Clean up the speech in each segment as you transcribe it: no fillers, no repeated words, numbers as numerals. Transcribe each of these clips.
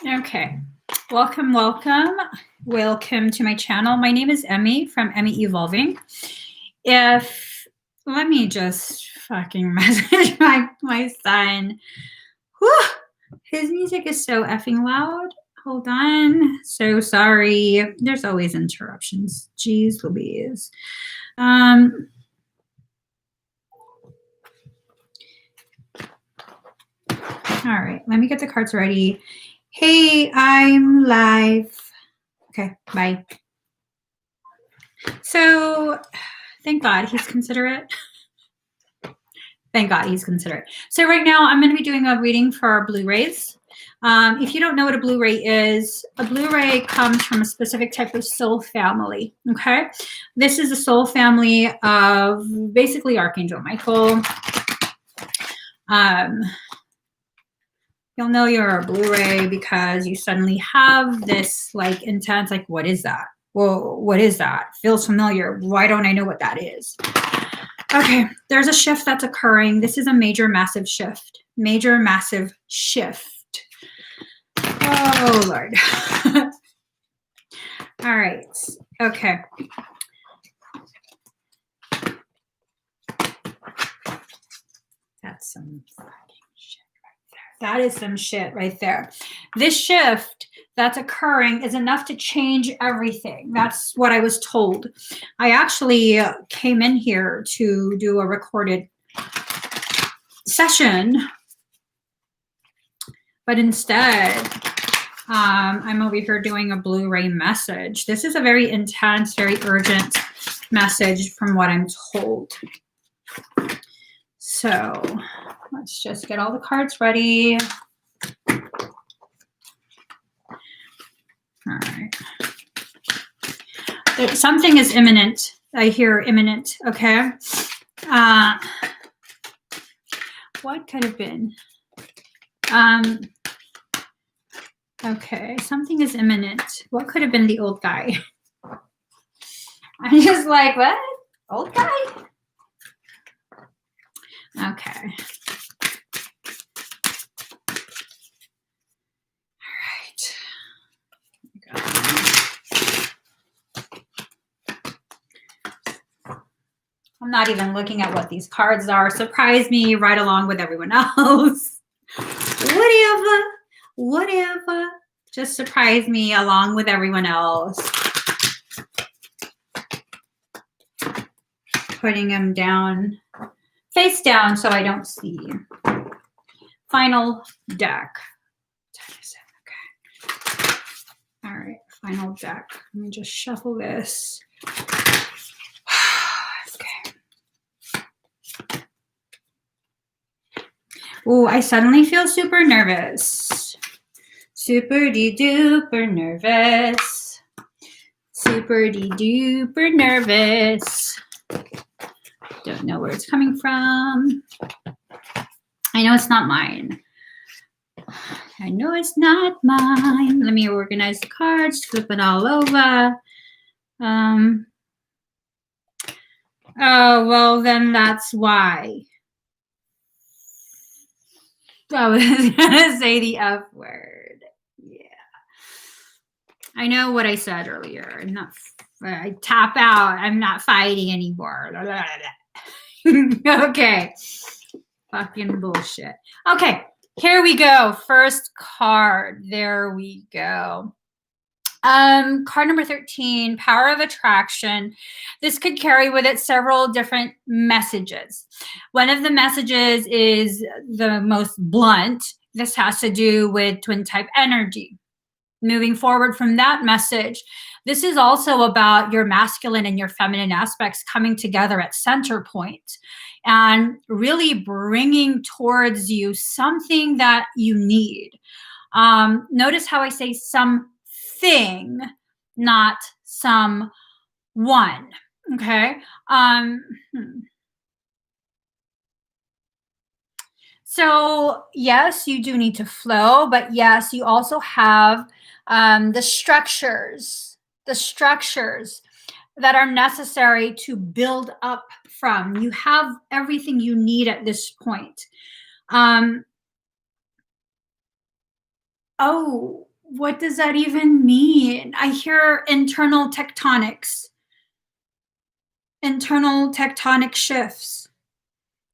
Okay, welcome to my channel. My name is Emmie from Emmie Evolving. Let me just fucking message my son. Whew, his music is so effing loud. Hold on. So sorry. There's always interruptions. Jeez Louise. All right, let me get the cards ready. Hey, I'm live. Okay, bye. So, thank God he's considerate. Thank God he's considerate. So right now I'm going to be doing a reading for Blu-rays. If you don't know what a Blu-ray is, a Blu-ray comes from a specific type of soul family, okay? This is a soul family of basically Archangel Michael. You'll know you're a Blu-ray because you suddenly have this like intense, like, what is that? Well, what is that? Feels familiar. Why don't I know what that is? Okay, there's a shift that's occurring. This is a major, massive shift. Major, massive shift. Oh, Lord. All right. Okay. That's some fucking shit right there. That is some shit right there. This shift that's occurring is enough to change everything. That's what I was told. I actually came in here to do a recorded session, but instead I'm over here doing a Blu-ray message. This is a very intense, very urgent message from what I'm told. So let's just get all the cards ready. All right. Something is imminent. I hear imminent, okay? What could have been? Okay, something is imminent. What could have been the old guy? I'm just like, what? Old guy? Okay. All right. I'm not even looking at what these cards are. Surprise me right along with everyone else. Whatever. Just surprise me along with everyone else. Putting them down, face down so I don't see. Final deck. Okay. All right, final deck. Let me just shuffle this. Oh, I suddenly feel super nervous. Super-de-duper nervous. Super-de-duper nervous. Don't know where it's coming from. I know it's not mine. I know it's not mine. Let me organize the cards, flip it all over. Oh, well, then that's why. I was gonna say the F word. Yeah. I know what I said earlier. I tap out. I'm not fighting anymore. Okay. Fucking bullshit. Okay. Here we go. First card. There we go. Card number 13, Power of Attraction. This could carry with it several different messages. One of the messages is the most blunt. This has to do with twin type energy. Moving forward from that message, this is also about your masculine and your feminine aspects coming together at center point and really bringing towards you something that you need. Notice how I say something, not someone. Okay. So yes, you do need to flow, but yes, you also have the structures that are necessary to build up from. You have everything you need at this point. Oh, what does that even mean? I hear internal tectonics, internal tectonic shifts.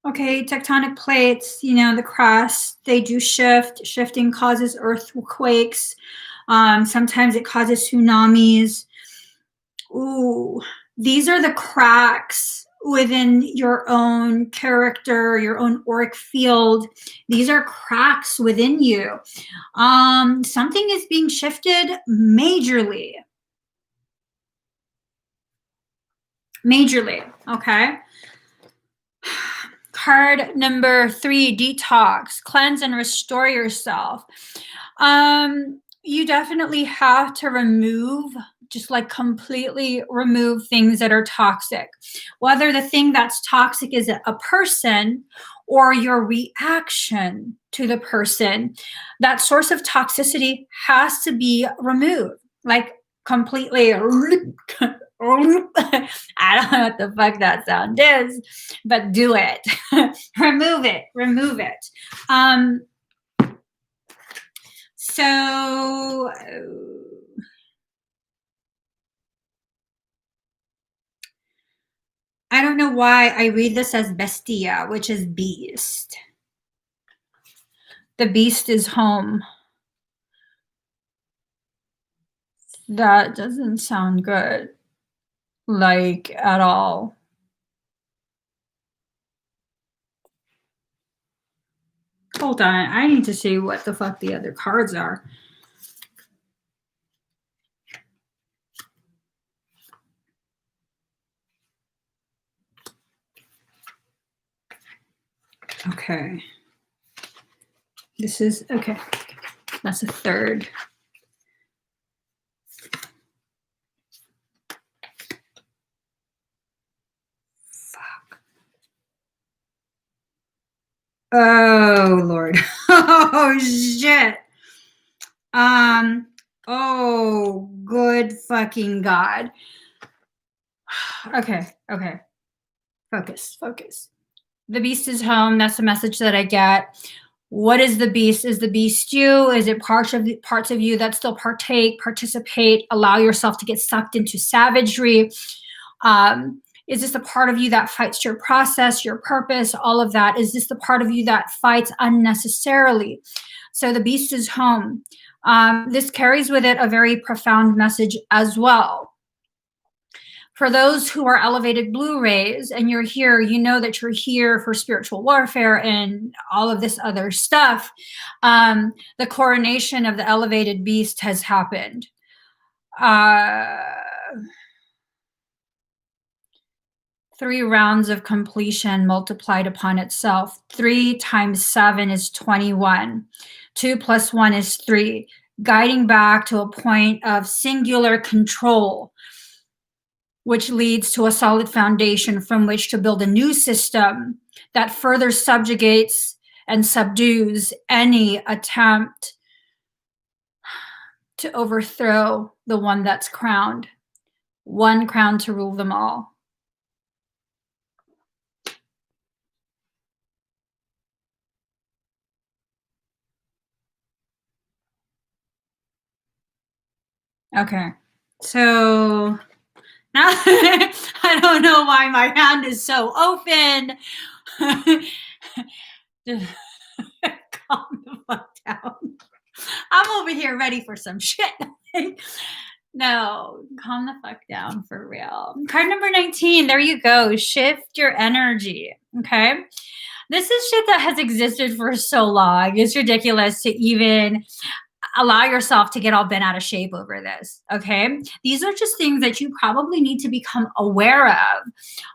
Okay, tectonic plates, you know, the crust, they do shift. Shifting causes earthquakes. Sometimes it causes tsunamis. Ooh, these are the cracks within your own character, your own auric field. These are cracks within you. Something is being shifted majorly. Majorly, okay? Card number 3, detox, cleanse and restore yourself. You definitely have to remove, just like completely remove things that are toxic. Whether the thing that's toxic is a person or your reaction to the person, that source of toxicity has to be removed, like completely. I don't know what the fuck that sound is, but do it. Remove it. Remove it. So I don't know why I read this as bestia, which is beast. The beast is home. That doesn't sound good, like at all. Hold on, I need to see what the fuck the other cards are. Okay. This is, okay. That's a third. Fuck. Oh, Lord. Oh, shit. Oh, good fucking God. Okay, okay. Focus, focus. The beast is home. That's the message that I get. What is the beast? Is the beast you? Is it parts of you that still participate, allow yourself to get sucked into savagery? Is this the part of you that fights your process, your purpose, all of that? Is this the part of you that fights unnecessarily? So the beast is home. This carries with it a very profound message as well. For those who are elevated Blu-rays and you're here, you know that you're here for spiritual warfare and all of this other stuff. The coronation of the elevated beast has happened. 3 rounds of completion multiplied upon itself. 3 times 7 is 21. 2 plus 1 is 3. Guiding back to a point of singular control, which leads to a solid foundation from which to build a new system that further subjugates and subdues any attempt to overthrow the one that's crowned. One crown to rule them all. Okay, so now I don't know why my hand is so open. Just calm the fuck down. I'm over here ready for some shit. No, calm the fuck down for real. Card number 19, there you go. Shift your energy, okay? This is shit that has existed for so long. It's ridiculous to even allow yourself to get all bent out of shape over this, okay? These are just things that you probably need to become aware of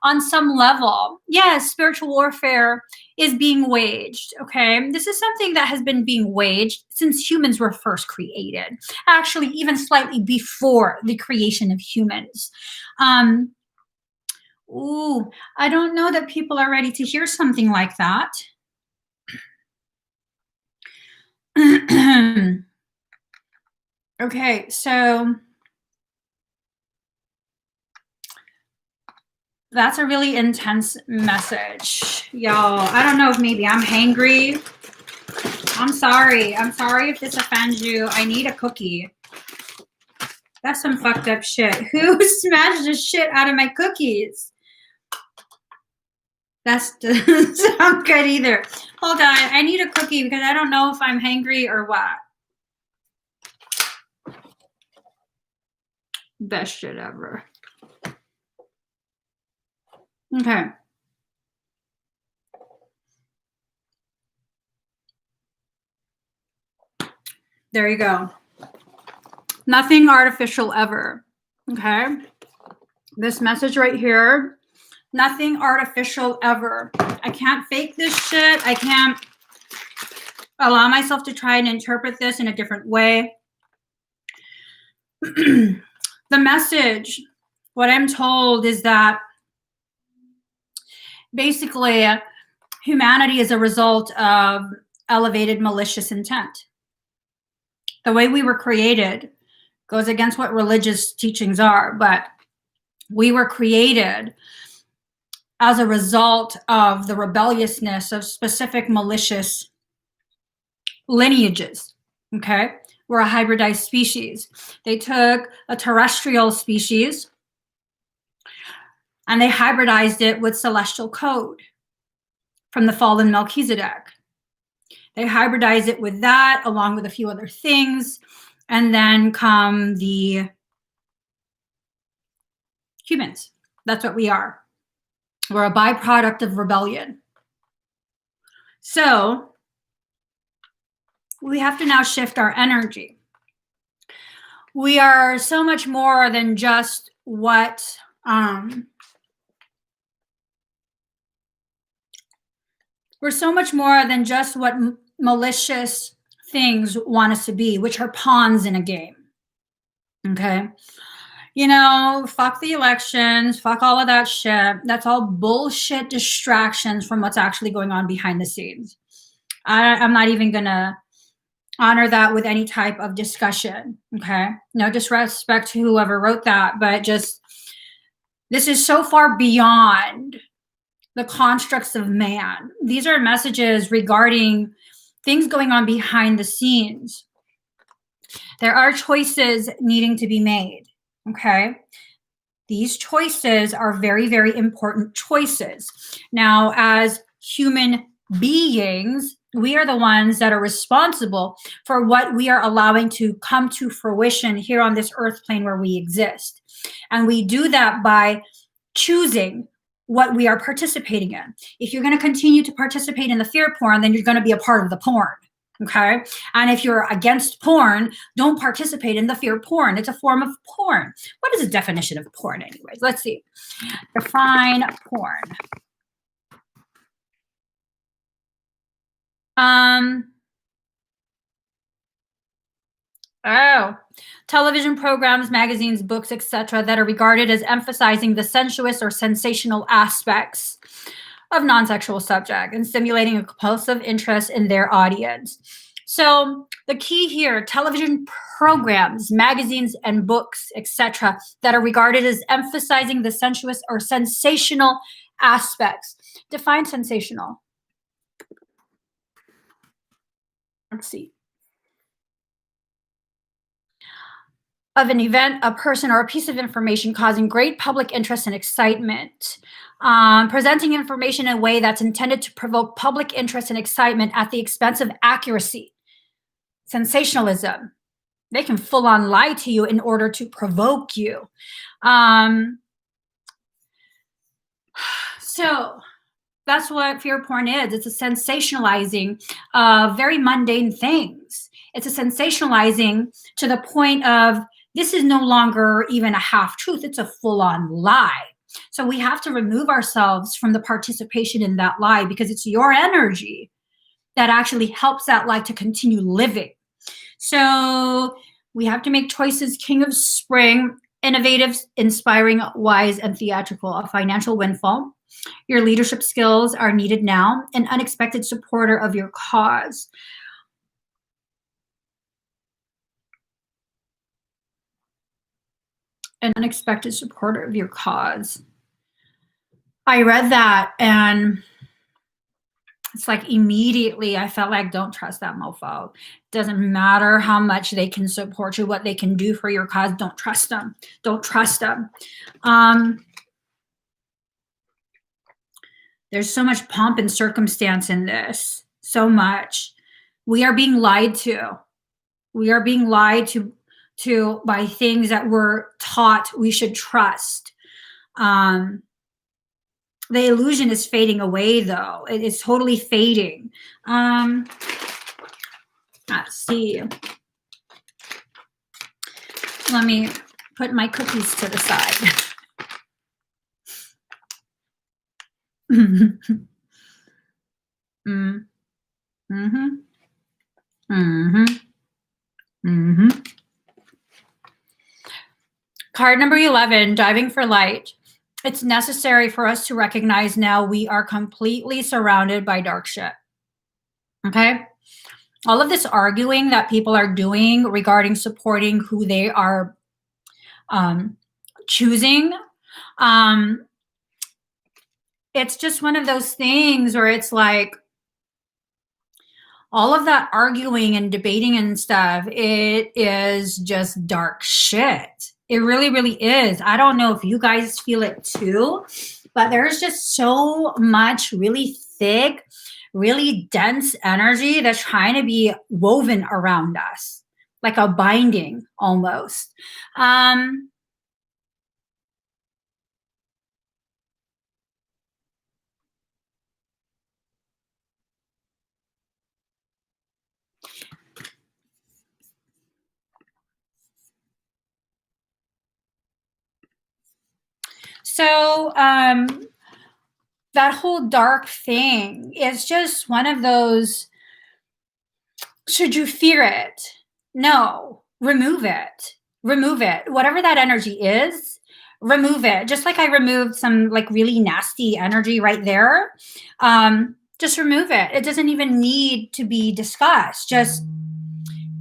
on some level. Yes, spiritual warfare is being waged, okay? This is something that has been being waged since humans were first created, actually even slightly before the creation of humans. Ooh, I don't know that people are ready to hear something like that. Okay, so that's a really intense message, y'all. I don't know if maybe I'm hangry. I'm sorry. I'm sorry if this offends you. I need a cookie. That's some fucked up shit. Who smashed the shit out of my cookies? That doesn't sound good either. Hold on. I need a cookie because I don't know if I'm hangry or what. Best shit ever. Okay. There you go. Nothing artificial ever. Okay. This message right here. Nothing artificial ever. I can't fake this shit. I can't allow myself to try and interpret this in a different way. The message, what I'm told is that basically humanity is a result of elevated malicious intent. The way we were created goes against what religious teachings are, but we were created as a result of the rebelliousness of specific malicious lineages, okay? We're a hybridized species. They took a terrestrial species and they hybridized it with celestial code from the fallen Melchizedek. They hybridized it with that along with a few other things, and then come the humans. That's what we are. We're a byproduct of rebellion. So we have to now shift our energy. We are so much more than just what we're so much more than just what malicious things want us to be, which are pawns in a game. Okay. You know, fuck the elections, fuck all of that shit. That's all bullshit distractions from what's actually going on behind the scenes. I'm not even gonna honor that with any type of discussion, okay? No disrespect to whoever wrote that, but just, this is so far beyond the constructs of man. These are messages regarding things going on behind the scenes. There are choices needing to be made, okay? These choices are very, very important choices. Now, as human beings, we are the ones that are responsible for what we are allowing to come to fruition here on this earth plane where we exist. And we do that by choosing what we are participating in. If you're going to continue to participate in the fear porn, then you're going to be a part of the porn. Okay. And if you're against porn, don't participate in the fear porn. It's a form of porn. What is the definition of porn, anyways? Let's see. Define porn. Television programs, magazines, books, etc., that are regarded as emphasizing the sensuous or sensational aspects of non-sexual subject and stimulating a compulsive interest in their audience. So the key here, television programs, magazines, and books, etc., that are regarded as emphasizing the sensuous or sensational aspects. Define sensational. Let's see. Of an event, a person, or a piece of information causing great public interest and excitement. Presenting information in a way that's intended to provoke public interest and excitement at the expense of accuracy. Sensationalism. They can full on lie to you in order to provoke you. So that's what fear porn is. It's a sensationalizing of very mundane things. It's a sensationalizing to the point of, this is no longer even a half truth. It's a full on lie. So we have to remove ourselves from the participation in that lie, because it's your energy that actually helps that lie to continue living. So we have to make choices. King of Spring, innovative, inspiring, wise, and theatrical. A financial windfall. Your leadership skills are needed now. An unexpected supporter of your cause. An unexpected supporter of your cause. I read that, and It's like immediately I felt like, don't trust that mofo. Doesn't matter how much they can support you, what they can do for your cause. Don't trust them. Don't trust them. There's so much pomp and circumstance in this. So much. We are being lied to. We are being lied to by things that we're taught we should trust. The illusion is fading away, though. It is totally fading. Let's see. Let me put my cookies to the side. Card number 11, diving for light. It's necessary for us to recognize now we are completely surrounded by dark shit. Okay? All of this arguing that people are doing regarding supporting who they are choosing, it's just one of those things where it's like all of that arguing and debating and stuff, it is just dark shit. It really, really is. I don't know if you guys feel it too, but there's just so much really thick, really dense energy that's trying to be woven around us, like a binding almost. So that whole dark thing is just one of those, should you fear it? No, remove it. Remove it. Whatever that energy is, remove it. Just like I removed some like really nasty energy right there. Just remove it. It doesn't even need to be discussed. Just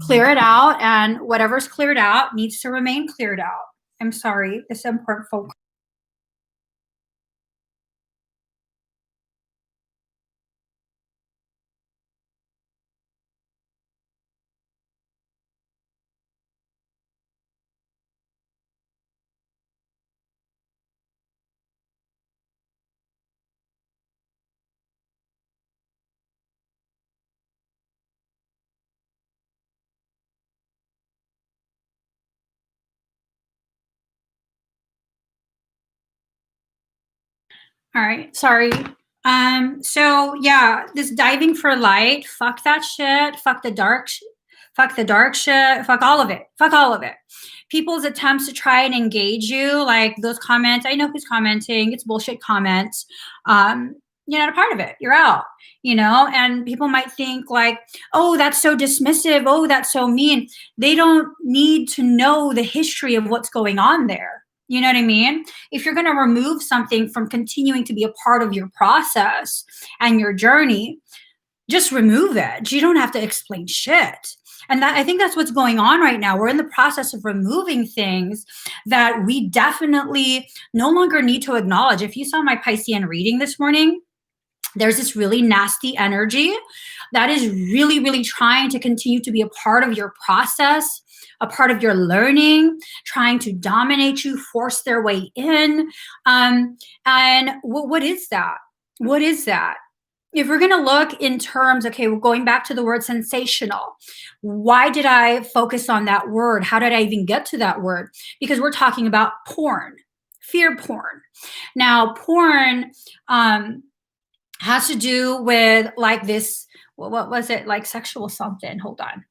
clear it out, and whatever's cleared out needs to remain cleared out. I'm sorry, it's important, folks. All right, sorry. So yeah, this diving for light, fuck that shit, fuck the dark shit, fuck all of it, fuck all of it. People's attempts to try and engage you, like those comments, I know who's commenting, it's bullshit comments. You're not a part of it, you're out, and people might think like, oh, that's so dismissive, oh, that's so mean. They don't need to know the history of what's going on there. You know what I mean? If you're going to remove something from continuing to be a part of your process and your journey, just remove it. You don't have to explain shit. And I think that's what's going on right now. We're in the process of removing things that we definitely no longer need to acknowledge. If you saw my Piscean reading this morning, there's this really nasty energy that is really, really trying to continue to be a part of your process, a part of your learning, trying to dominate you, force their way in. And what is that? What is that? If we're going to look in terms, okay, we're going back to the word sensational. Why did I focus on that word? How did I even get to that word? Because we're talking about porn, fear porn. Now, porn has to do with like this, what was it? Like sexual something. Hold on.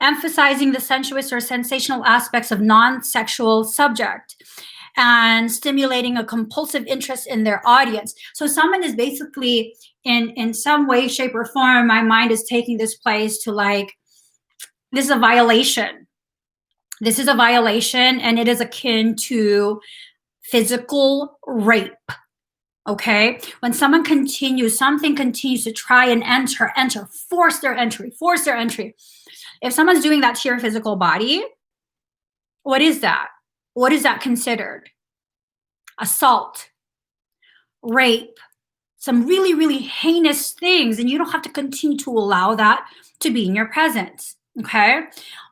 Emphasizing the sensuous or sensational aspects of non-sexual subject and stimulating a compulsive interest in their audience. So someone is basically in some way, shape, or form, my mind is taking this place to like, this is a violation. This is a violation, and it is akin to physical rape. Okay, when something continues to try and enter, force their entry. If someone's doing that to your physical body, what is that? What is that considered? Assault, rape, some really, really heinous things, and you don't have to continue to allow that to be in your presence. Okay?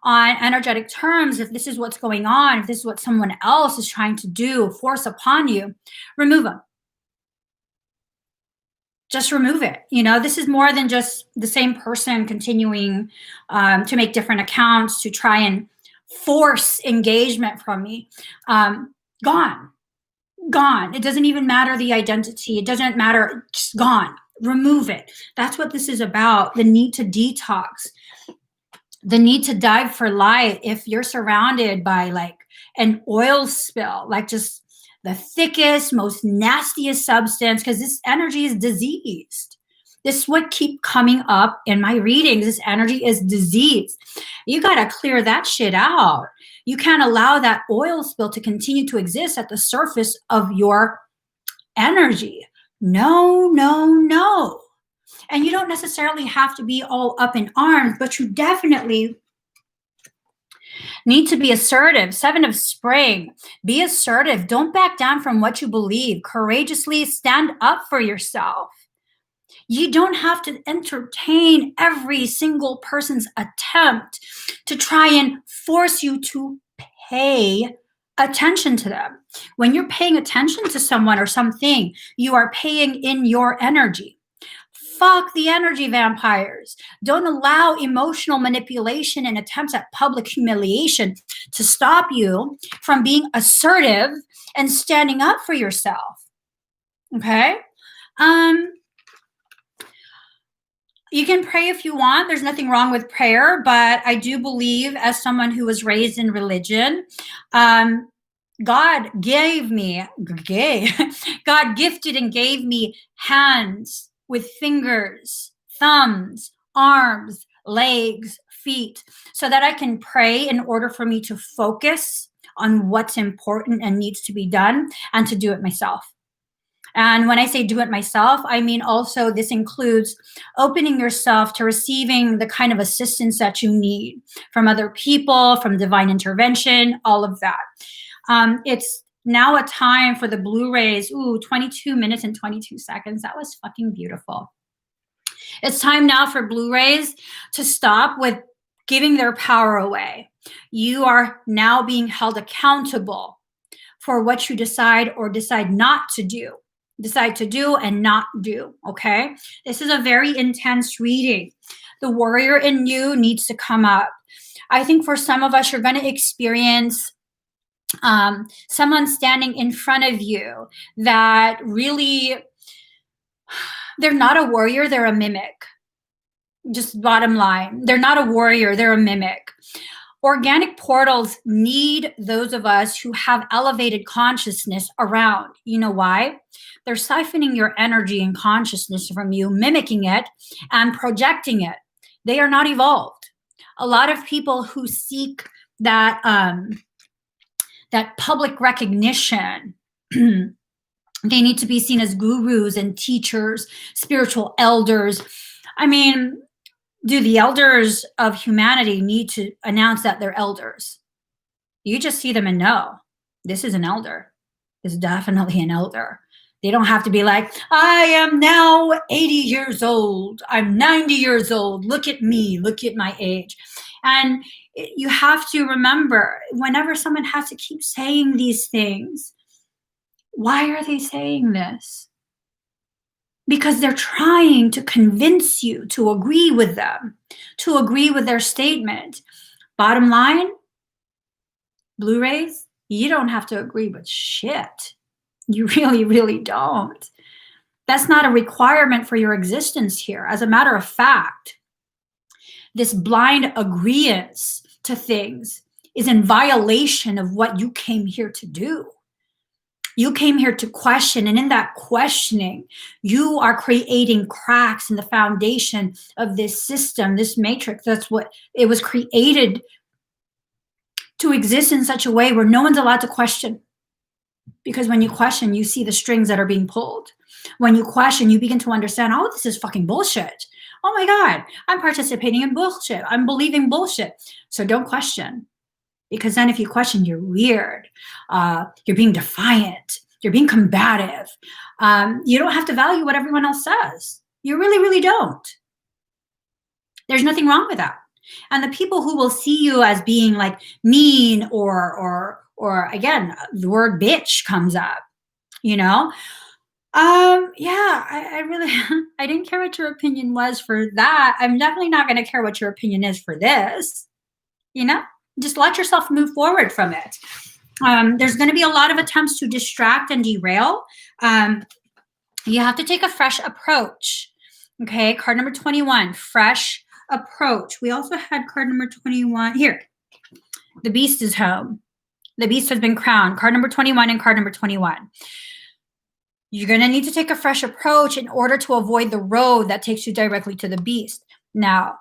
On energetic terms, if this is what's going on, if this is what someone else is trying to do, force upon you, remove them. Just remove it. You know, this is more than just the same person continuing to make different accounts to try and force engagement from me. Gone. It doesn't even matter the identity. It doesn't matter. Just gone. Remove it. That's what this is about. The need to detox, the need to dive for light. If you're surrounded by like an oil spill, like just the thickest, most nastiest substance, because this energy is diseased. This is what keep coming up in my readings. This energy is diseased. You got to clear that shit out. You can't allow that oil spill to continue to exist at the surface of your energy. No. And you don't necessarily have to be all up in arms, but you definitely need to be assertive. 7 of Spring. Be assertive. Don't back down from what you believe. Courageously stand up for yourself. You don't have to entertain every single person's attempt to try and force you to pay attention to them. When you're paying attention to someone or something, you are paying in your energy. Fuck the energy vampires. Don't allow emotional manipulation and attempts at public humiliation to stop you from being assertive and standing up for yourself. Okay? You can pray if you want. There's nothing wrong with prayer, but I do believe, as someone who was raised in religion, God gifted and gave me hands with fingers, thumbs, arms, legs, feet, so that I can pray in order for me to focus on what's important and needs to be done and to do it myself. And when I say do it myself, I mean also this includes opening yourself to receiving the kind of assistance that you need from other people, from divine intervention, all of that. It's now a time for the Blu-rays. Ooh, 22 minutes and 22 seconds. That was fucking beautiful. It's time now for Blu-rays to stop with giving their power away. You are now being held accountable for what you decide or decide not to do. Decide to do and not do, okay? This is a very intense reading. The warrior in you needs to come up. I think for some of us, you're going to experience someone standing in front of you that really, they're not a warrior, they're a mimic. Just bottom line. They're not a warrior, they're a mimic. Organic portals need those of us who have elevated consciousness around. You know why? They're siphoning your energy and consciousness from you, mimicking it and projecting it. They are not evolved. A lot of people who seek that that public recognition, they need to be seen as gurus and teachers, spiritual elders. I mean, do the elders of humanity need to announce that they're elders? You just see them and know, this is an elder. This is definitely an elder. They don't have to be like, I am now 80 years old. I'm 90 years old. Look at me. Look at my age. And you have to remember, whenever someone has to keep saying these things, why are they saying this? Because they're trying to convince you to agree with them, to agree with their statement. Bottom line, Blu-rays, you don't have to agree with shit. You really, really don't. That's not a requirement for your existence here. As a matter of fact, this blind agreeance to things is in violation of what you came here to do. You came here to question, and in that questioning, you are creating cracks in the foundation of this system, this matrix. That's what it was created to exist in such a way where no one's allowed to question. Because when you question, you see the strings that are being pulled. When you question, you begin to understand, oh, this is fucking bullshit. Oh my God, I'm participating in bullshit. I'm believing bullshit. So don't question. Because then if you question, you're weird. You're being defiant. You're being combative. You don't have to value what everyone else says. You really, really don't. There's nothing wrong with that. And the people who will see you as being like mean or again, the word bitch comes up, you know? Yeah, I really, I didn't care what your opinion was for that. I'm definitely not going to care what your opinion is for this, you know? Just let yourself move forward from it. There's going to be a lot of attempts to distract and derail. You have to take a fresh approach. Okay, card number 21, fresh approach. We also had card number 21 here. The beast is home. The beast has been crowned. Card number 21 and card number 21. You're going to need to take a fresh approach in order to avoid the road that takes you directly to the beast. Now,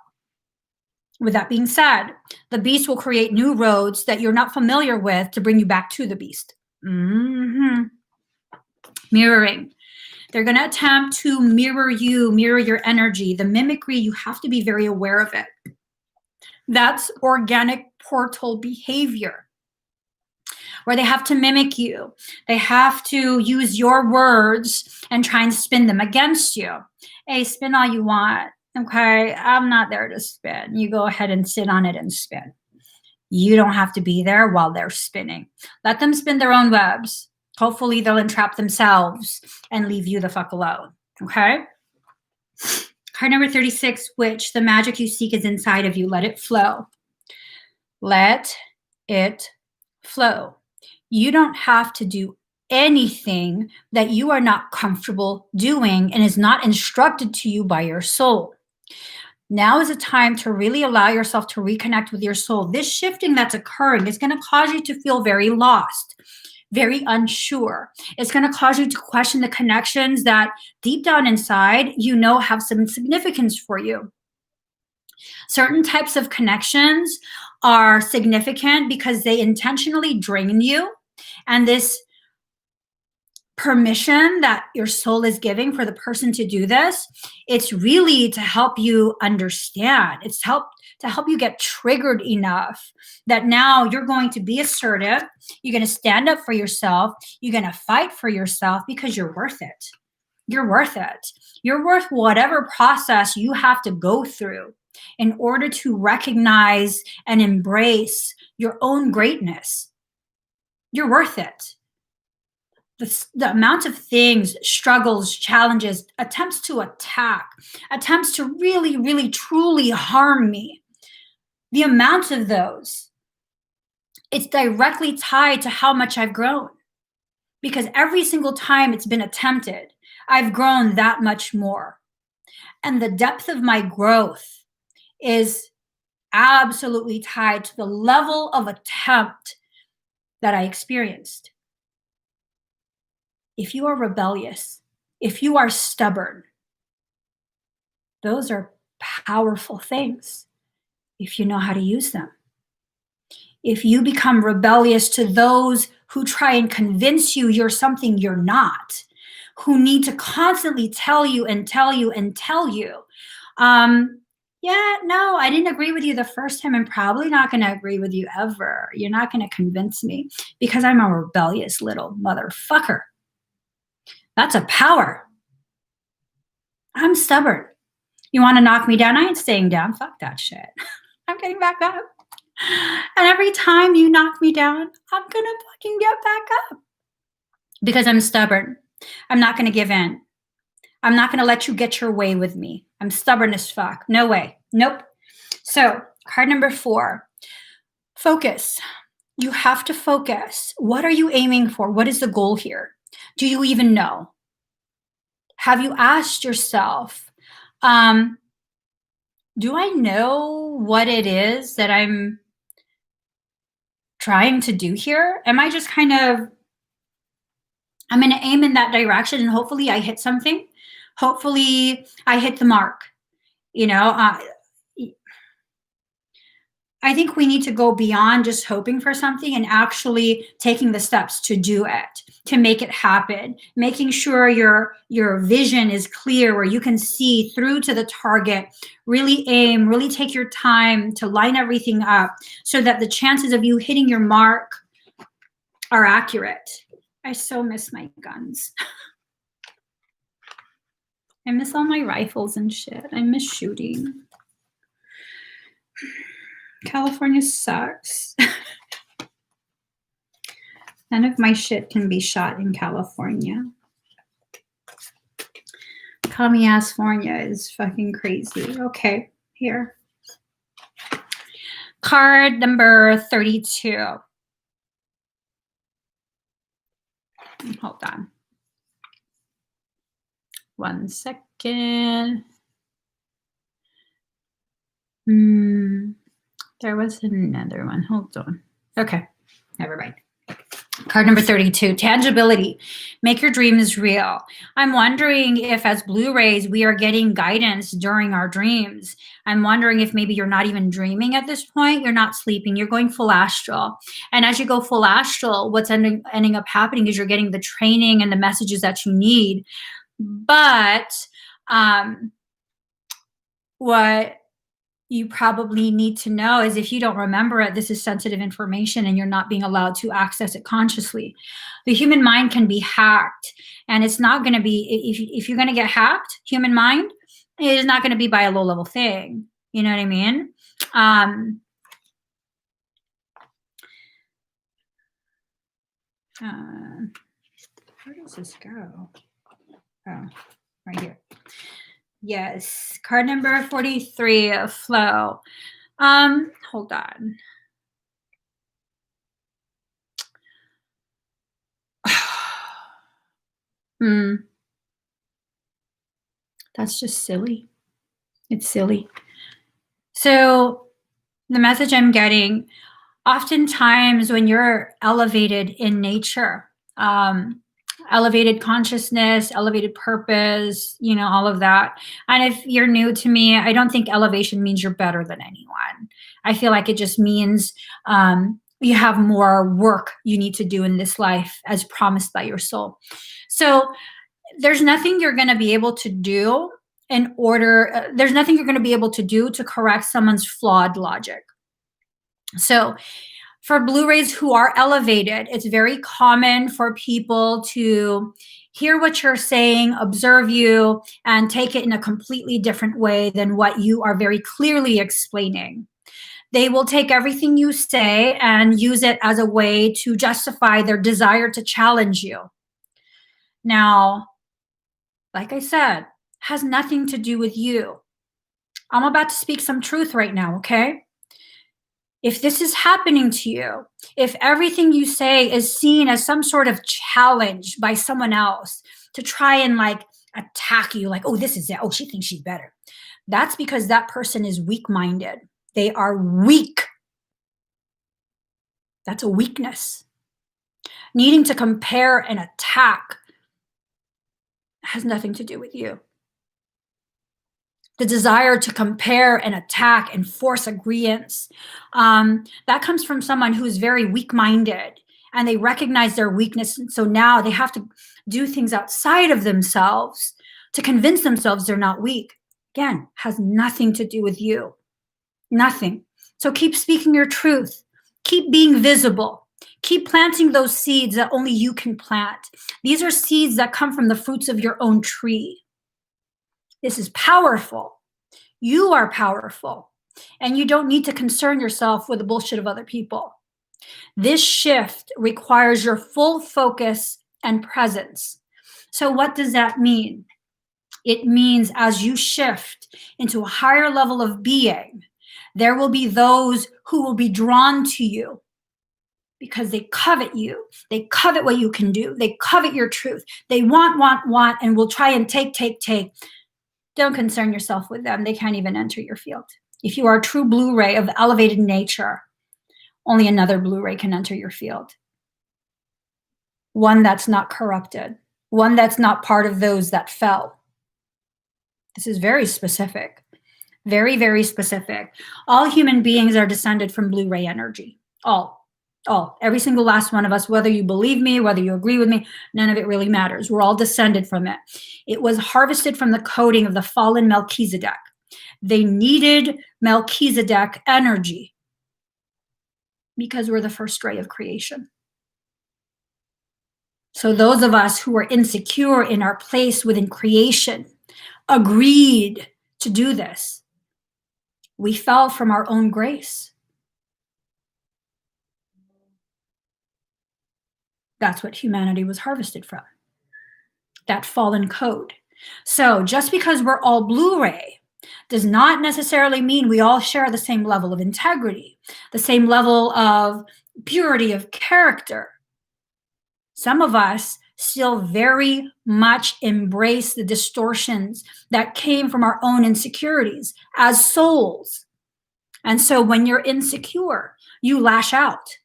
with that being said, the beast will create new roads that you're not familiar with to bring you back to the beast. Mirroring. They're going to attempt to mirror you, mirror your energy. The mimicry, you have to be very aware of it. That's organic portal behavior, where they have to mimic you. They have to use your words and try and spin them against you. Hey, spin all you want. Okay, I'm not there to spin. You go ahead and sit on it and spin. You don't have to be there while they're spinning. Let them spin their own webs. Hopefully they'll entrap themselves and leave you the fuck alone, okay? Card number 36, witch. The magic you seek is inside of you. Let it flow. Let it flow. You don't have to do anything that you are not comfortable doing and is not instructed to you by your soul. Now is a time to really allow yourself to reconnect with your soul. This shifting that's occurring is going to cause you to feel very lost, very unsure. It's going to cause you to question the connections that deep down inside, you know, have some significance for you. Certain types of connections are significant because they intentionally drain you. And this permission that your soul is giving for the person to do this, it's really to help you understand. It's to help you get triggered enough that now you're going to be assertive. You're going to stand up for yourself. You're going to fight for yourself because you're worth it. You're worth it. You're worth whatever process you have to go through in order to recognize and embrace your own greatness. You're worth it. The amount of things, struggles, challenges, attempts to attack, attempts to really, really, truly harm me, the amount of those, it's directly tied to how much I've grown. Because every single time it's been attempted, I've grown that much more. And the depth of my growth is absolutely tied to the level of attempt that I experienced. If you are rebellious, if you are stubborn, those are powerful things if you know how to use them. If you become rebellious to those who try and convince you you're something you're not, who need to constantly tell you and tell you and tell you, yeah, no, I didn't agree with you the first time. I'm probably not going to agree with you ever. You're not going to convince me because I'm a rebellious little motherfucker. That's a power. I'm stubborn. You want to knock me down? I ain't staying down. Fuck that shit. I'm getting back up. And every time you knock me down, I'm going to fucking get back up. Because I'm stubborn. I'm not going to give in. I'm not going to let you get your way with me. I'm stubborn as fuck. No way. Nope. So, card number 4. Focus. You have to focus. What are you aiming for? What is the goal here? Do you even know? Have you asked yourself, do I know what it is that I'm trying to do here? Am I just kind of, I'm going to aim in that direction and hopefully I hit something. Hopefully I hit the mark. You know, I think we need to go beyond just hoping for something and actually taking the steps to do it, to make it happen, making sure your vision is clear where you can see through to the target, really aim, really take your time to line everything up so that the chances of you hitting your mark are accurate. I so miss my guns. I miss all my rifles and shit. I miss shooting. California sucks. None of my shit can be shot in California. California is fucking crazy. Okay, here. Card number 32. Hold on. 1 second. There was another one. Hold on. Okay, never mind. Card number 32, tangibility. Make your dreams real. I'm wondering if as Blu-rays, we are getting guidance during our dreams. I'm wondering if maybe you're not even dreaming at this point. You're not sleeping. You're going full astral. And as you go full astral, what's ending up happening is you're getting the training and the messages that you need. But what you probably need to know is if you don't remember it, this is sensitive information and you're not being allowed to access it consciously. The human mind can be hacked, and it's not going to be, if you're going to get hacked, human mind, it is not going to be by a low-level thing. You know what I mean? Where does this go? Oh, right here. Yes, card number 43, flow. Hold on. That's just silly. It's silly. So the message I'm getting, oftentimes when you're elevated in nature, elevated consciousness, elevated purpose, you know, all of that. And if you're new to me, I don't think elevation means you're better than anyone. I feel like it just means you have more work you need to do in this life as promised by your soul. So there's nothing you're going to be able to do there's nothing you're going to be able to do to correct someone's flawed logic. So for Blu-rays who are elevated, it's very common for people to hear what you're saying, observe you, and take it in a completely different way than what you are very clearly explaining. They will take everything you say and use it as a way to justify their desire to challenge you. Now, like I said, has nothing to do with you. I'm about to speak some truth right now, okay? If this is happening to you, if everything you say is seen as some sort of challenge by someone else to try and like attack you, like, oh, this is it. Oh, she thinks she's better. That's because that person is weak-minded. They are weak. That's a weakness. Needing to compare and attack has nothing to do with you. The desire to compare and attack and force agreements, that comes from someone who is very weak-minded, and they recognize their weakness. So now they have to do things outside of themselves to convince themselves they're not weak. Again, has nothing to do with you. Nothing. So keep speaking your truth. Keep being visible. Keep planting those seeds that only you can plant. These are seeds that come from the fruits of your own tree. This is powerful. You are powerful, and you don't need to concern yourself with the bullshit of other people. This shift requires your full focus and presence. So what does that mean? It means as you shift into a higher level of being, there will be those who will be drawn to you because they covet you. They covet what you can do. They covet your truth. They want, and will try and take. Don't concern yourself with them. They can't even enter your field. If you are a true Blu-ray of elevated nature, only another Blu-ray can enter your field. One that's not corrupted. One that's not part of those that fell. This is very specific. Very, very specific. All human beings are descended from Blu-ray energy. All. Every single last one of us, whether you believe me, whether you agree with me, none of it really matters. We're all descended from it. It was harvested from the coding of the fallen Melchizedek. They needed Melchizedek energy because we're the first ray of creation. So those of us who are insecure in our place within creation agreed to do this. We fell from our own grace. That's what humanity was harvested from, that fallen code. So just because we're all Blu-ray does not necessarily mean we all share the same level of integrity, the same level of purity of character. Some of us still very much embrace the distortions that came from our own insecurities as souls. And so when you're insecure, you lash out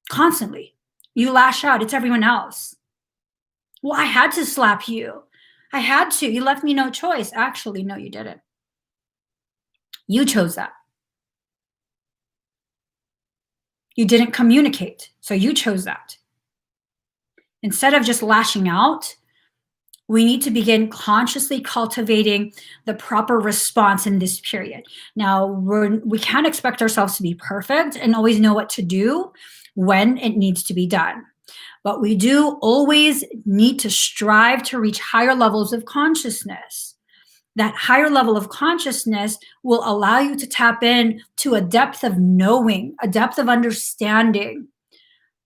constantly. You lash out. It's everyone else. Well, I had to slap you. I had to. You left me no choice. Actually, no, you didn't. You chose that. You didn't communicate, so you chose that. Instead of just lashing out, we need to begin consciously cultivating the proper response in this period. Now, we can't expect ourselves to be perfect and always know what to do when it needs to be done. But we do always need to strive to reach higher levels of consciousness. That higher level of consciousness will allow you to tap in to a depth of knowing, a depth of understanding,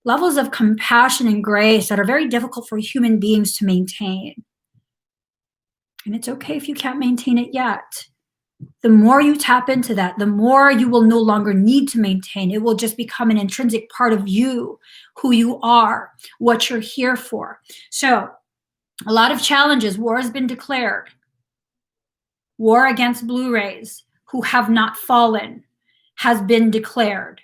levels of compassion and grace that are very difficult for human beings to maintain. And it's okay if you can't maintain it yet. The more you tap into that, the more you will no longer need to maintain. It will just become an intrinsic part of you, who you are, what you're here for. So a lot of challenges. War has been declared. War against Blu-rays who have not fallen has been declared.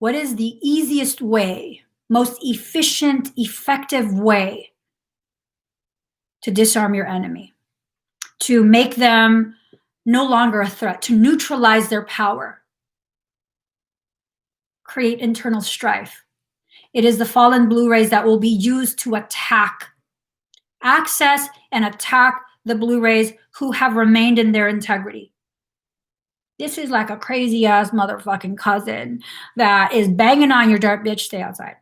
What is the easiest way, most efficient, effective way to disarm your enemy? To make them no longer a threat, to neutralize their power. Create internal strife. It is the fallen Blu-rays that will be used to access and attack the Blu-rays who have remained in their integrity. This is like a crazy ass motherfucking cousin that is banging on your door. Bitch, stay outside.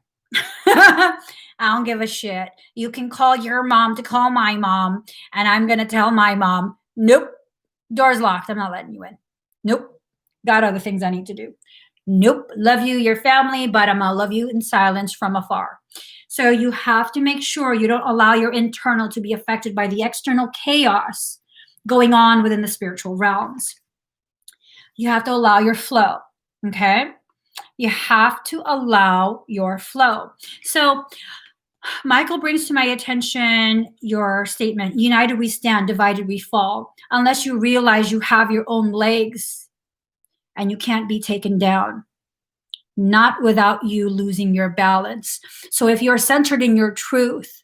I don't give a shit. You can call your mom to call my mom, and I'm going to tell my mom, nope, door's locked. I'm not letting you in. Nope. Got other things I need to do. Nope. Love you, your family, but I'm going to love you in silence from afar. So you have to make sure you don't allow your internal to be affected by the external chaos going on within the spiritual realms. You have to allow your flow, okay? You have to allow your flow. So Michael brings to my attention your statement, united we stand, divided we fall. Unless you realize you have your own legs and you can't be taken down. Not without you losing your balance. So if you're centered in your truth,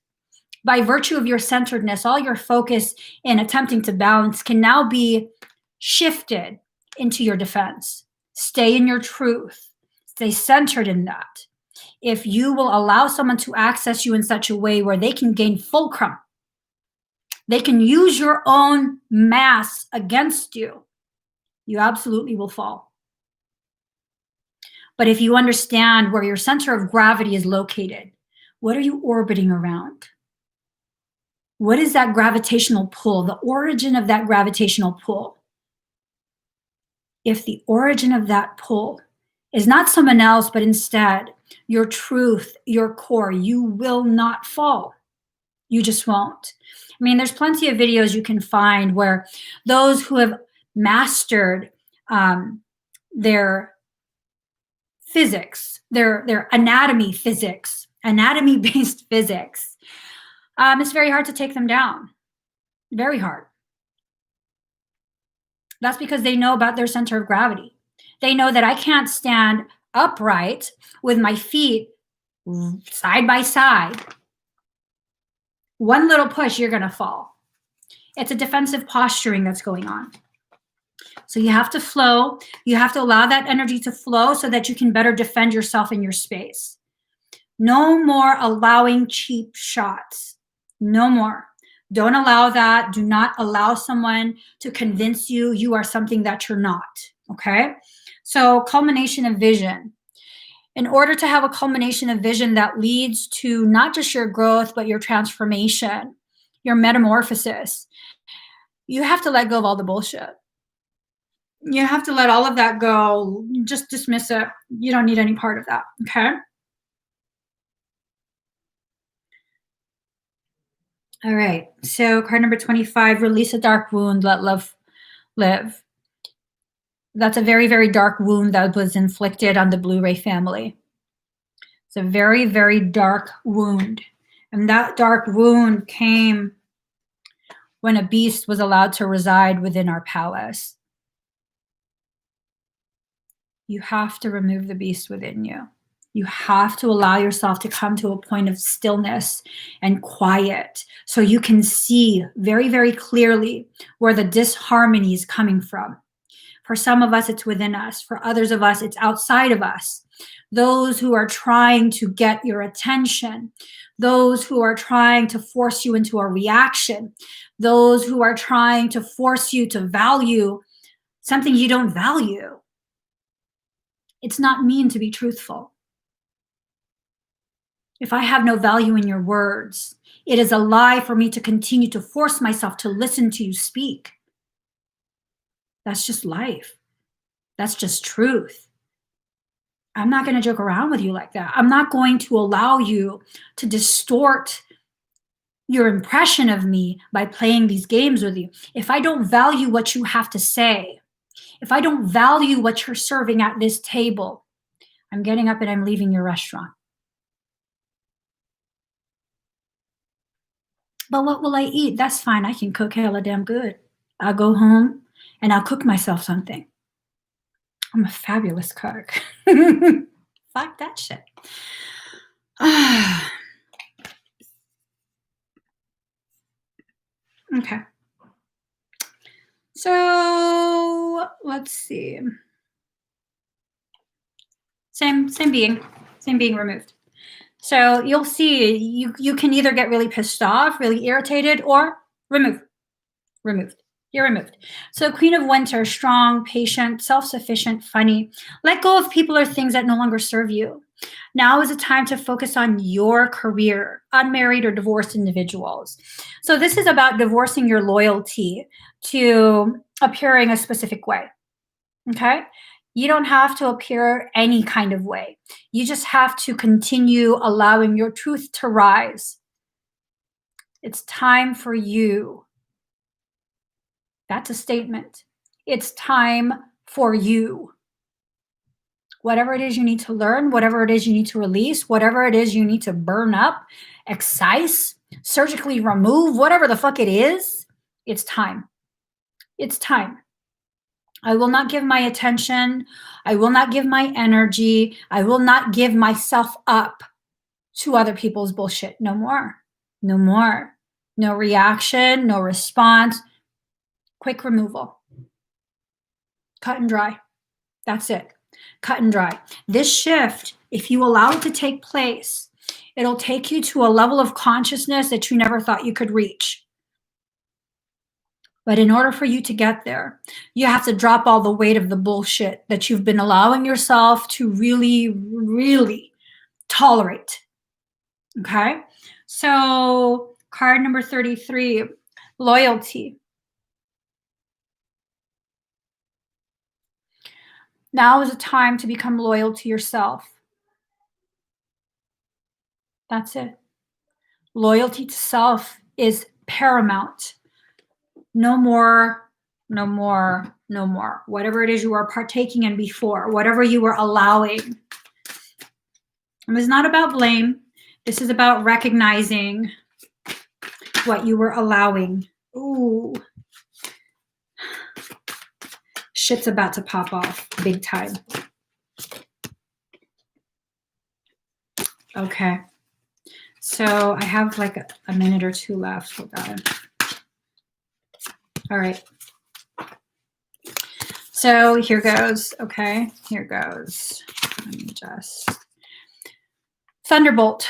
by virtue of your centeredness, all your focus in attempting to balance can now be shifted into your defense. Stay in your truth. Stay centered in that. If you will allow someone to access you in such a way where they can gain fulcrum, they can use your own mass against you, you absolutely will fall. But if you understand where your center of gravity is located, what are you orbiting around? What is that gravitational pull, the origin of that gravitational pull? If the origin of that pull is not someone else, but instead your truth, your core, you will not fall. You just won't. I mean, there's plenty of videos you can find where those who have mastered their physics, their anatomy physics, anatomy-based physics, it's very hard to take them down. Very hard. That's because they know about their center of gravity. They know that I can't stand upright with my feet side by side. One little push, you're going to fall. It's a defensive posturing that's going on. So you have to flow. You have to allow that energy to flow so that you can better defend yourself in your space. No more allowing cheap shots. No more. Don't allow that. Do not allow someone to convince you you are something that you're not. Okay? So culmination of vision. In order to have a culmination of vision that leads to not just your growth, but your transformation, your metamorphosis, you have to let go of all the bullshit. You have to let all of that go. Just dismiss it. You don't need any part of that, okay? All right, so card number 25, release a dark wound, let love live. That's a very, very dark wound that was inflicted on the Blu-ray family. It's a very, very dark wound. And that dark wound came when a beast was allowed to reside within our palace. You have to remove the beast within you. You have to allow yourself to come to a point of stillness and quiet so you can see very, very clearly where the disharmony is coming from. For some of us, it's within us. For others of us, it's outside of us. Those who are trying to get your attention, those who are trying to force you into a reaction, those who are trying to force you to value something you don't value. It's not mean to be truthful. If I have no value in your words, it is a lie for me to continue to force myself to listen to you speak. That's just life. That's just truth. I'm not going to joke around with you like that. I'm not going to allow you to distort your impression of me by playing these games with you. If I don't value what you have to say, if I don't value what you're serving at this table, I'm getting up and I'm leaving your restaurant. But what will I eat? That's fine. I can cook hella damn good. I'll go home and I'll cook myself something. I'm a fabulous cook. Fuck that shit. Okay. So let's see. Same being removed. So you'll see you can either get really pissed off, really irritated, or removed. You're removed. So Queen of Winter, strong, patient, self-sufficient, funny. Let go of people or things that no longer serve you. Now is a time to focus on your career, unmarried or divorced individuals. So this is about divorcing your loyalty to appearing a specific way, okay? You don't have to appear any kind of way. You just have to continue allowing your truth to rise. It's time for you. That's a statement. It's time for you. Whatever it is you need to learn, whatever it is you need to release, whatever it is you need to burn up, excise, surgically remove, whatever the fuck it is, it's time. It's time. I will not give my attention. I will not give my energy. I will not give myself up to other people's bullshit. No more. No more. No reaction, no response. Quick removal. Cut and dry. That's it. Cut and dry. This shift, if you allow it to take place, it'll take you to a level of consciousness that you never thought you could reach. But in order for you to get there, you have to drop all the weight of the bullshit that you've been allowing yourself to really, really tolerate. Okay? So card number 33, loyalty. Now is a time to become loyal to yourself. That's it. Loyalty to self is paramount. No more, no more, no more. Whatever it is you were partaking in before, whatever you were allowing. And it's not about blame. This is about recognizing what you were allowing. Ooh. Shit's about to pop off big time. Okay. So I have like a minute or two left. Hold on. All right. So here goes. Okay. Here goes. Let me just. Thunderbolt.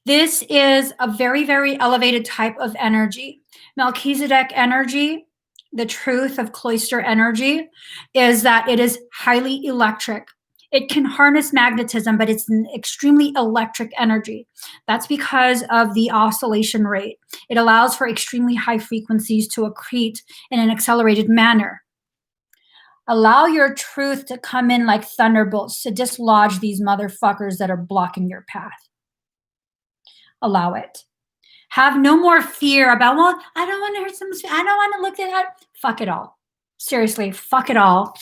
This is a very, very elevated type of energy. Melchizedek energy. The truth of cloister energy is that it is highly electric. It can harness magnetism, but it's an extremely electric energy. That's because of the oscillation rate. It allows for extremely high frequencies to accrete in an accelerated manner. Allow your truth to come in like thunderbolts to dislodge these motherfuckers that are blocking your path. Allow it. Have no more fear about, well, I don't want to hurt someone's feelings. I don't want to look at that. Fuck it all. Seriously, fuck it all.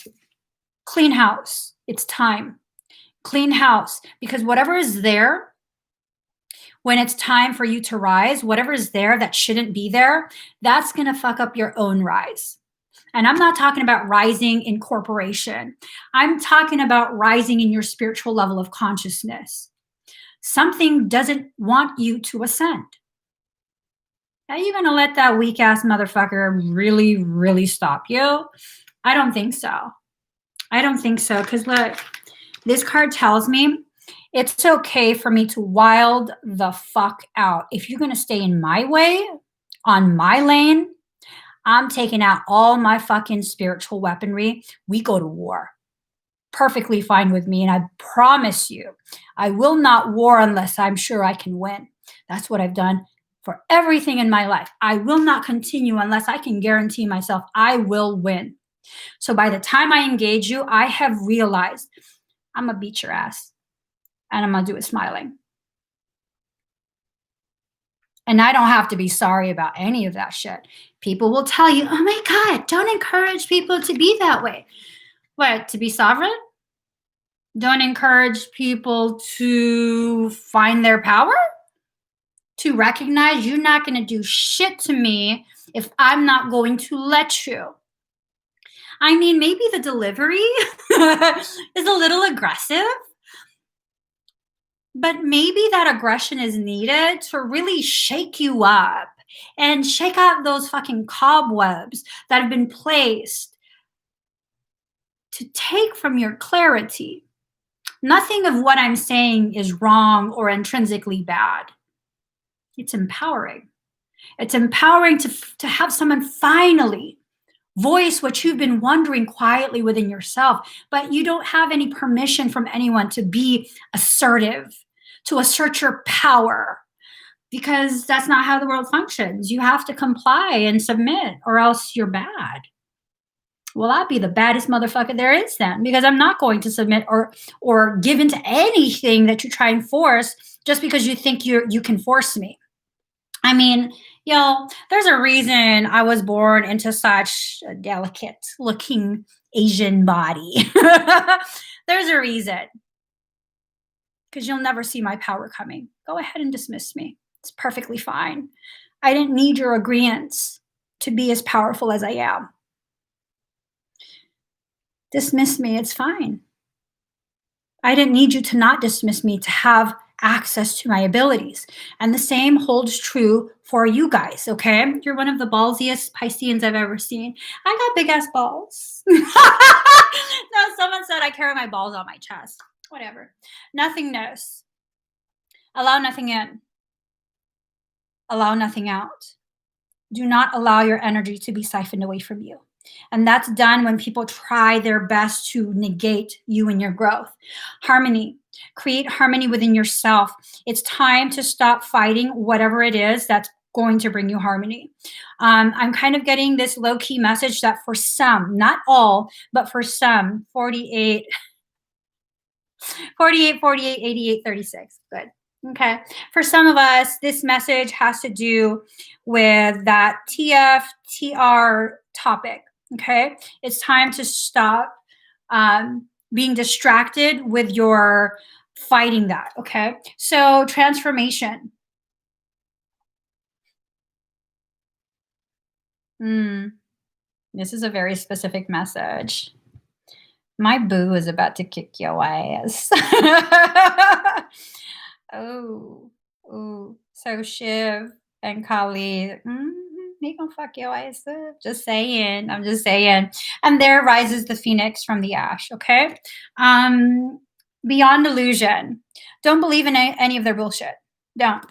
Clean house. It's time. Clean house. Because whatever is there, when it's time for you to rise, whatever is there that shouldn't be there, that's going to fuck up your own rise. And I'm not talking about rising in corporation. I'm talking about rising in your spiritual level of consciousness. Something doesn't want you to ascend. Are you going to let that weak ass motherfucker really, really stop you? I don't think so. I don't think so. Because look, this card tells me it's okay for me to wild the fuck out. If you're going to stay in my way, on my lane, I'm taking out all my fucking spiritual weaponry. We go to war. Perfectly fine with me. And I promise you, I will not war unless I'm sure I can win. That's what I've done for everything in my life. I will not continue unless I can guarantee myself I will win. So by the time I engage you, I have realized I'm going to beat your ass. And I'm going to do it smiling. And I don't have to be sorry about any of that shit. People will tell you, oh my God, don't encourage people to be that way. What, to be sovereign? Don't encourage people to find their power? To recognize you're not going to do shit to me if I'm not going to let you. I mean, maybe the delivery is a little aggressive. But maybe that aggression is needed to really shake you up and shake out those fucking cobwebs that have been placed to take from your clarity. Nothing of what I'm saying is wrong or intrinsically bad. It's empowering. It's empowering to have someone finally voice what you've been wondering quietly within yourself, but you don't have any permission from anyone to be assertive, to assert your power, because that's not how the world functions. You have to comply and submit or else you're bad. Well, I'll be the baddest motherfucker there is then, because I'm not going to submit or give into anything that you try and force just because you think you can force me. I mean, y'all, there's a reason I was born into such a delicate looking Asian body. There's a reason. Because you'll never see my power coming. Go ahead and dismiss me. It's perfectly fine. I didn't need your agreement to be as powerful as I am. Dismiss me, it's fine. I didn't need you to not dismiss me to have access to my abilities. And the same holds true for you guys, okay? You're one of the ballsiest Pisceans I've ever seen. I got big ass balls. No, someone said I carry my balls on my chest. Whatever. Nothingness. Allow nothing in. Allow nothing out. Do not allow your energy to be siphoned away from you. And that's done when people try their best to negate you and your growth. Harmony. Create harmony within yourself. It's time to stop fighting whatever it is that's going to bring you harmony. I'm kind of getting this low-key message that for some, not all, but for some, 48, 88, 36. Good. Okay. For some of us, this message has to do with that TFTR topic. Okay. It's time to stop being distracted with your fighting that. Okay. So transformation. This is a very specific message. My boo is about to kick your ass. Oh, so Shiv and Kali, they gonna fuck your ass up. Just saying. I'm just saying. And there rises the phoenix from the ash. Okay. Beyond illusion. Don't believe in any of their bullshit. Don't.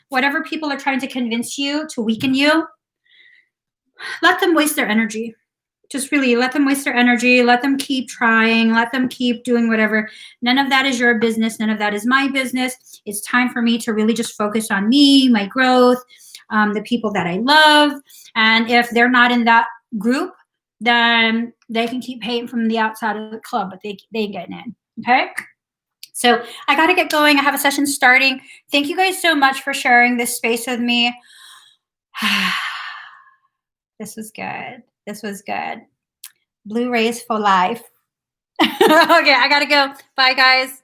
Whatever people are trying to convince you to weaken you, let them waste their energy. Just really let them waste their energy. Let them keep trying. Let them keep doing whatever. None of that is your business. None of that is my business. It's time for me to really just focus on me, my growth, the people that I love. And if they're not in that group, then they can keep hating from the outside of the club, but they ain't getting in. Okay? So I got to get going. I have a session starting. Thank you guys so much for sharing this space with me. This was good. This was good. Blu-rays for life. Okay, I gotta go. Bye, guys.